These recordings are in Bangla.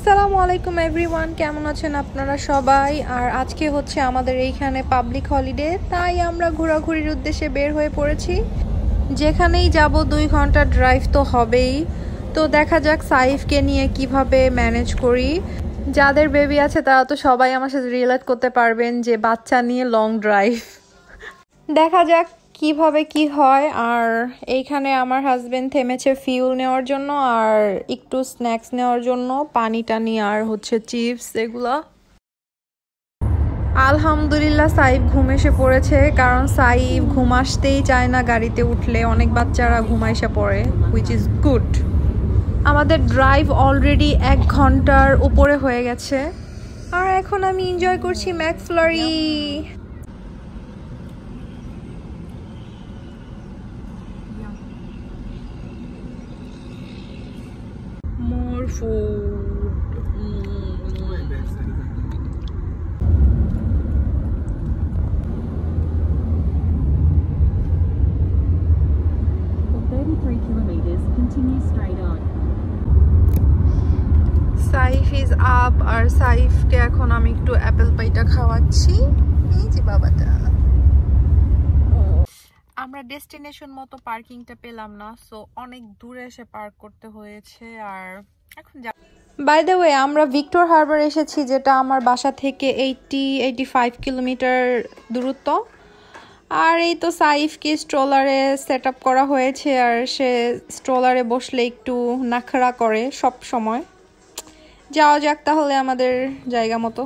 আসসালামু আলাইকুম এভরিওয়ান, কেমন আছেন আপনারা সবাই? আর আজকে হচ্ছে আমাদের এইখানে পাবলিক হলিডে, তাই আমরা ঘোরাঘুরির উদ্দেশ্যে বের হয়ে পড়েছি। যেখানেই যাব 2 ঘন্টা ড্রাইভ তো হবেই। তো দেখা যাক সাইফকে নিয়ে কিভাবে ম্যানেজ করি। যাদের বেবি আছে তারা তো সবাই আমার সাথে রিলেট করতে পারবেন যে বাচ্চা নিয়ে লং ড্রাইভ। দেখা যাক কিভাবে কি হয়। আর এইখানে আমার হাজবেন্ড থেমেছে ফিউল নেওয়ার জন্য আর একটু স্ন্যাক্স নেওয়ার জন্য, পানি টানি আর হচ্ছে চিপস এগুলা। আলহামদুলিল্লাহ সাইফ ঘুম এসে পড়েছে, কারণ সাইফ ঘুম আসতেই চায় না গাড়িতে উঠলে। অনেক বাচ্চারা ঘুমাইসা পড়ে, হুইচ ইজ গুড। আমাদের ড্রাইভ অলরেডি 1 ঘন্টার উপরে হয়ে গেছে আর এখন আমি এনজয় করছি McFlurry. More food. For 33 kilometers, continue straight on. Saif is up আর সাইফকে এখন আমি একটু অ্যাপেল পাইটা খাওয়াচ্ছি। এই যে বাবাটা। আমরা ডেস্টিনেশন মতো পার্কিংটা পেলাম না, সো অনেক দূরে এসে পার্ক করতে হয়েছে। আর এখন বাই দ্য ওয়ে আমরা ভিক্টর হারবার এসেছি, যেটা আমার বাসা থেকে 85 কিলোমিটার দূরত্ব। আর এই তো সাইফকে স্ট্রলারে সেট আপ করা হয়েছে, আর সে স্ট্রলারে বসলে একটু নাখরা করে সব সময়। যাওয়া যাক তাহলে আমাদের জায়গা মতো।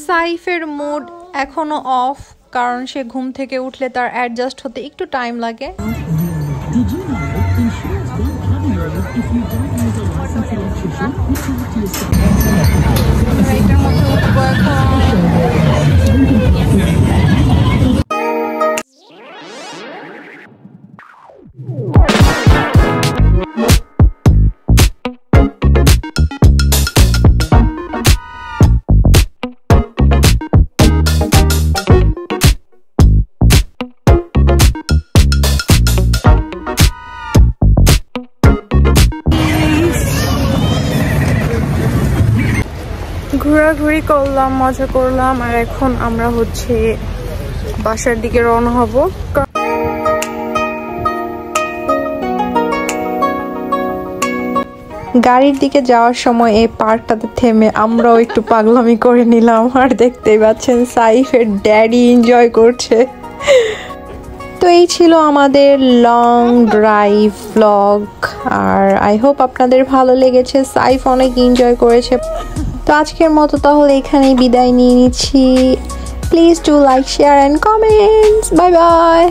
সাইফের মুড এখনো অফ, কারণ সে ঘুম থেকে উঠলে তার অ্যাডজাস্ট হতে একটু টাইম লাগে। এইটার মধ্যে উঠবো এখন। ঘোরাঘুরি করলাম, মজা করলাম, আর এখন আমরা হচ্ছে বাসার দিকে রওনা হব। গাড়ির দিকে যাওয়ার সময় এই পার্কটাতে থেমে আমরাও একটু পাগলামি করে নিলাম। আর দেখতেই পাচ্ছেন সাইফের ড্যাডি এনজয় করছে। তো এই ছিল আমাদের লং ড্রাইভ ব্লগ, আর আই হোপ আপনাদের ভালো লেগেছে। সাইফ অনেক এনজয় করেছে। তো আজকের মতো তাহলে এখানেই বিদায় নিয়ে নিচ্ছি। Please do like, share and comments. Bye bye.